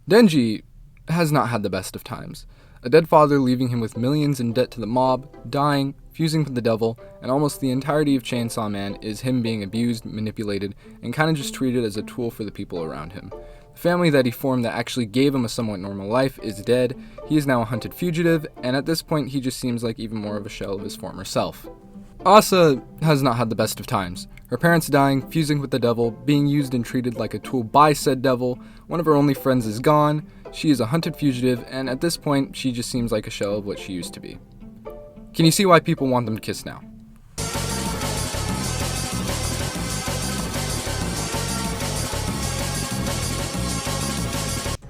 Denji has not had the best of times. A dead father leaving him with millions in debt to the mob, dying, fusing with the devil, and almost the entirety of Chainsaw Man is him being abused, manipulated, and kind of just treated as a tool for the people around him. The family that he formed that actually gave him a somewhat normal life is dead. He is now a hunted fugitive, and at this point he just seems like even more of a shell of his former self. Asa has not had the best of times. Her parents dying, fusing with the devil, being used and treated like a tool by said devil, one of her only friends is gone, she is a hunted fugitive, and at this point she just seems like a shell of what she used to be. Can you see why people want them to kiss now?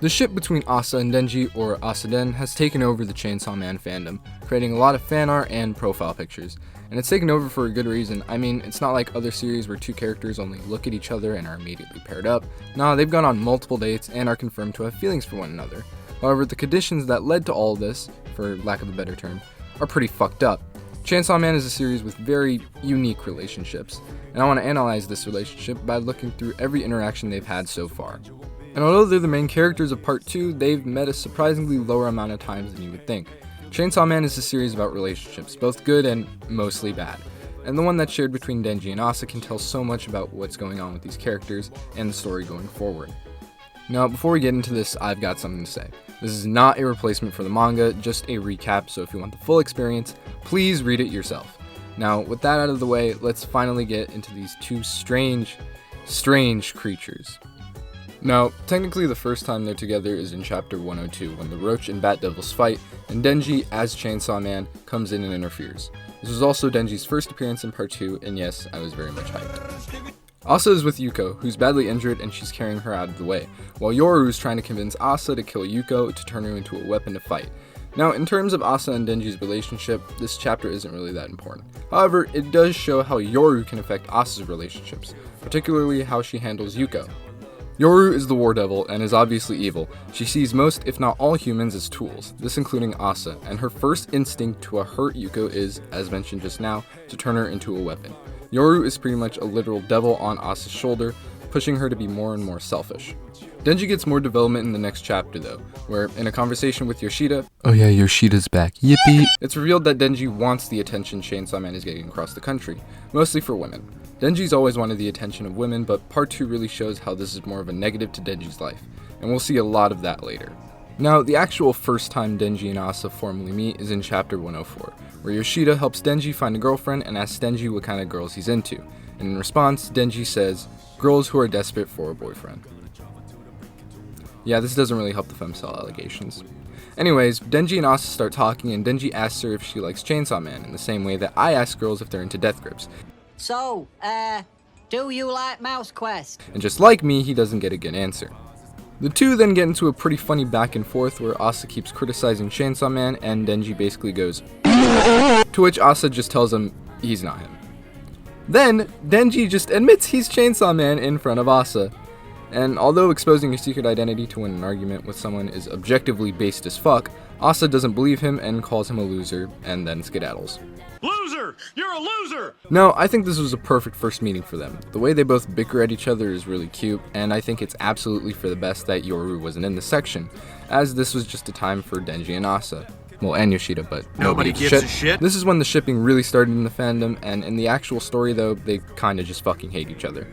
The ship between Asa and Denji, or AsaDen, has taken over the Chainsaw Man fandom, creating a lot of fan art and profile pictures. And it's taken over for a good reason. I mean, it's not like other series where two characters only look at each other and are immediately paired up. Nah, they've gone on multiple dates and are confirmed to have feelings for one another. However, the conditions that led to all of this, for lack of a better term, are pretty fucked up. Chainsaw Man is a series with very unique relationships, and I want to analyze this relationship by looking through every interaction they've had so far. And although they're the main characters of Part 2, they've met a surprisingly lower amount of times than you would think. Chainsaw Man is a series about relationships, both good and mostly bad. And the one that's shared between Denji and Asa can tell so much about what's going on with these characters and the story going forward. Now, before we get into this, I've got something to say. This is not a replacement for the manga, just a recap, so if you want the full experience, please read it yourself. Now, with that out of the way, let's finally get into these two strange creatures. Now, technically the first time they're together is in chapter 102, when the Roach and Bat Devils fight, and Denji, as Chainsaw Man, comes in and interferes. This was also Denji's first appearance in part 2, and yes, I was very much hyped. Asa is with Yuko, who's badly injured and she's carrying her out of the way, while Yoru is trying to convince Asa to kill Yuko to turn her into a weapon to fight. Now, in terms of Asa and Denji's relationship, this chapter isn't really that important. However, it does show how Yoru can affect Asa's relationships, particularly how she handles Yuko. Yoru is the war devil and is obviously evil. She sees most, if not all, humans as tools, this including Asa, and her first instinct to hurt Yuko is, as mentioned just now, to turn her into a weapon. Yoru is pretty much a literal devil on Asa's shoulder, pushing her to be more and more selfish. Denji gets more development in the next chapter though, where, in a conversation with Yoshida, oh yeah, Yoshida's back, yippee, it's revealed that Denji wants the attention Chainsaw Man is getting across the country, mostly for women. Denji's always wanted the attention of women, but part 2 really shows how this is more of a negative to Denji's life, and we'll see a lot of that later. Now, the actual first time Denji and Asa formally meet is in chapter 104, where Yoshida helps Denji find a girlfriend and asks Denji what kind of girls he's into, and in response, Denji says, girls who are desperate for a boyfriend. Yeah, this doesn't really help the femcel allegations. Anyways, Denji and Asa start talking, and Denji asks her if she likes Chainsaw Man, in the same way that I ask girls if they're into death grips. So, do you like Mouse Quest? And just like me, he doesn't get a good answer. The two then get into a pretty funny back and forth where Asa keeps criticizing Chainsaw Man and Denji basically goes, to which Asa just tells him he's not him. Then, Denji just admits he's Chainsaw Man in front of Asa. And although exposing your secret identity to win an argument with someone is objectively based as fuck, Asa doesn't believe him and calls him a loser and then skedaddles. Loser! You're a loser! No, I think this was a perfect first meeting for them. The way they both bicker at each other is really cute, and I think it's absolutely for the best that Yoru wasn't in this section, as this was just a time for Denji and Asa. Well, and Yoshida, but nobody gives a shit. This is when the shipping really started in the fandom, and in the actual story though, they kinda just fucking hate each other.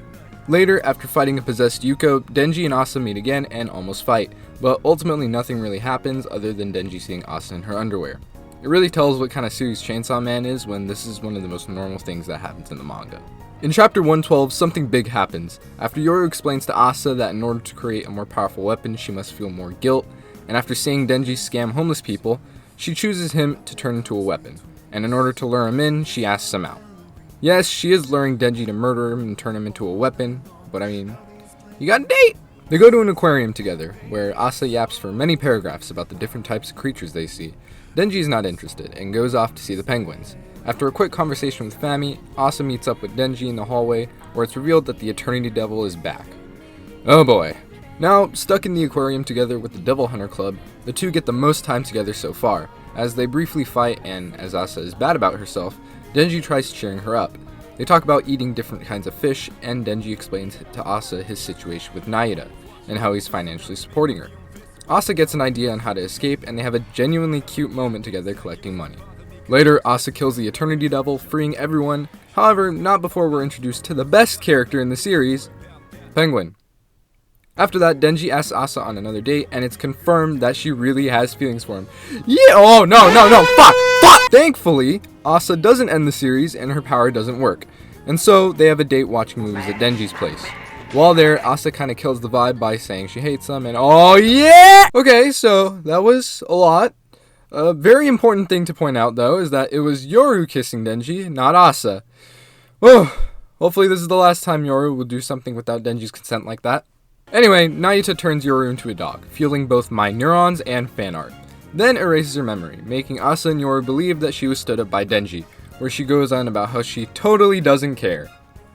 Later, after fighting a possessed Yuko, Denji and Asa meet again and almost fight, but ultimately nothing really happens other than Denji seeing Asa in her underwear. It really tells what kind of series Chainsaw Man is when this is one of the most normal things that happens in the manga. In chapter 112, something big happens. After Yoru explains to Asa that in order to create a more powerful weapon, she must feel more guilt, and after seeing Denji scam homeless people, she chooses him to turn into a weapon, and in order to lure him in, she asks him out. Yes, she is luring Denji to murder him and turn him into a weapon, but I mean, you got a date! They go to an aquarium together, where Asa yaps for many paragraphs about the different types of creatures they see. Denji is not interested, and goes off to see the penguins. After a quick conversation with Fami, Asa meets up with Denji in the hallway, where it's revealed that the Eternity Devil is back. Oh boy. Now, stuck in the aquarium together with the Devil Hunter Club, the two get the most time together so far, as they briefly fight, and as Asa is bad about herself, Denji tries cheering her up. They talk about eating different kinds of fish, and Denji explains to Asa his situation with Naida, and how he's financially supporting her. Asa gets an idea on how to escape, and they have a genuinely cute moment together collecting money. Later, Asa kills the Eternity Devil, freeing everyone, however, not before we're introduced to the best character in the series, Penguin. After that, Denji asks Asa on another date, and it's confirmed that she really has feelings for him. Yeah, oh no, fuck! Thankfully, Asa doesn't end the series, and her power doesn't work. And so, they have a date watching movies at Denji's place. While there, Asa kind of kills the vibe by saying she hates them, and oh yeah! Okay, so that was a lot. A very important thing to point out, though, is that it was Yoru kissing Denji, not Asa. Oh, hopefully this is the last time Yoru will do something without Denji's consent like that. Anyway, Nayuta turns Yoru into a dog, fueling both my neurons and fan art. Then erases her memory, making Asa and Yoru believe that she was stood up by Denji, where she goes on about how she totally doesn't care.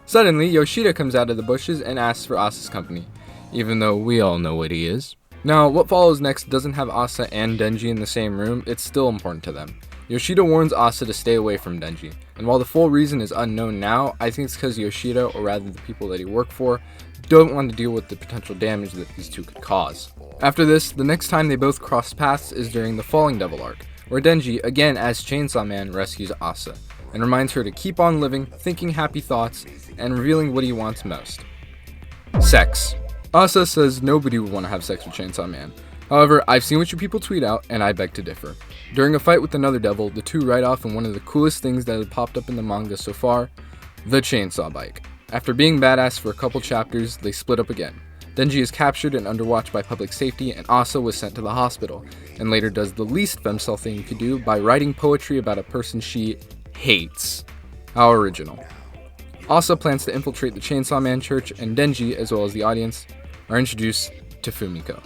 Suddenly, Yoshida comes out of the bushes and asks for Asa's company, even though we all know what he is. Now, what follows next doesn't have Asa and Denji in the same room, it's still important to them. Yoshida warns Asa to stay away from Denji, and while the full reason is unknown now, I think it's because Yoshida, or rather the people that he worked for, don't want to deal with the potential damage that these two could cause. After this, the next time they both cross paths is during the Falling Devil arc, where Denji, again as Chainsaw Man, rescues Asa, and reminds her to keep on living, thinking happy thoughts, and revealing what he wants most. Sex. Asa says nobody would want to have sex with Chainsaw Man. However, I've seen what you people tweet out, and I beg to differ. During a fight with another devil, the two ride off in one of the coolest things that had popped up in the manga so far, the chainsaw bike. After being badass for a couple chapters, they split up again. Denji is captured and underwatched by public safety, and Asa was sent to the hospital, and later does the least femcel thing you could do by writing poetry about a person she hates. How original. Asa plans to infiltrate the Chainsaw Man church, and Denji, as well as the audience, are introduced to Fumiko.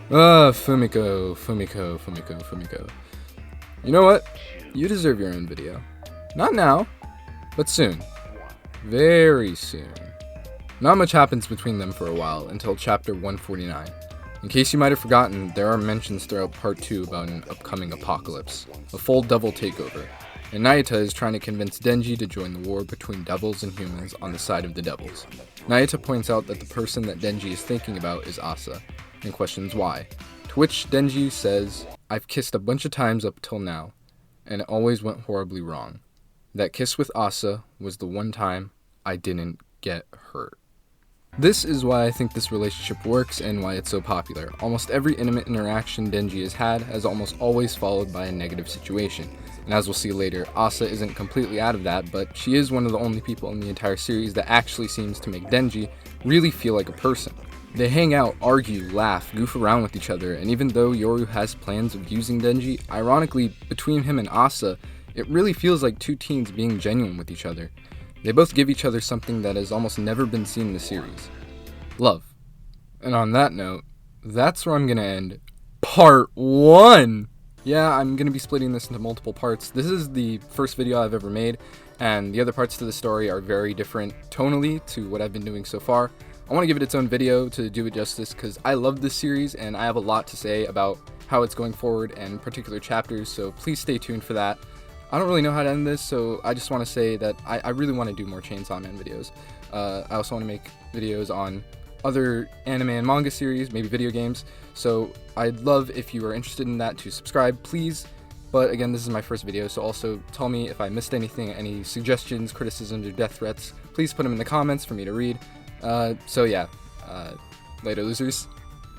Fumiko. You know what? You deserve your own video. Not now, but soon. Very soon. Not much happens between them for a while, until chapter 149. In case you might have forgotten, there are mentions throughout part 2 about an upcoming apocalypse, a full devil takeover, and Nayuta is trying to convince Denji to join the war between devils and humans on the side of the devils. Nayuta points out that the person that Denji is thinking about is Asa, and questions why, to which Denji says, "I've kissed a bunch of times up till now, and it always went horribly wrong. That kiss with Asa was the one time I didn't get hurt." This is why I think this relationship works and why it's so popular. Almost every intimate interaction Denji has had has almost always followed by a negative situation. And as we'll see later, Asa isn't completely out of that, but she is one of the only people in the entire series that actually seems to make Denji really feel like a person. They hang out, argue, laugh, goof around with each other, and even though Yoru has plans of using Denji, ironically, between him and Asa, it really feels like two teens being genuine with each other. They both give each other something that has almost never been seen in the series. Love. And on that note, that's where I'm gonna end part 1! Yeah, I'm gonna be splitting this into multiple parts. This is the first video I've ever made, and the other parts to the story are very different tonally to what I've been doing so far. I want to give it its own video to do it justice because I love this series and I have a lot to say about how it's going forward and particular chapters, so please stay tuned for that. I don't really know how to end this, so I just want to say that I really want to do more Chainsaw Man videos. I also want to make videos on other anime and manga series, maybe video games, so I'd love if you are interested in that to subscribe, please. But again, this is my first video, so also tell me if I missed anything, any suggestions, criticisms, or death threats. Please put them in the comments for me to read. So yeah, later losers.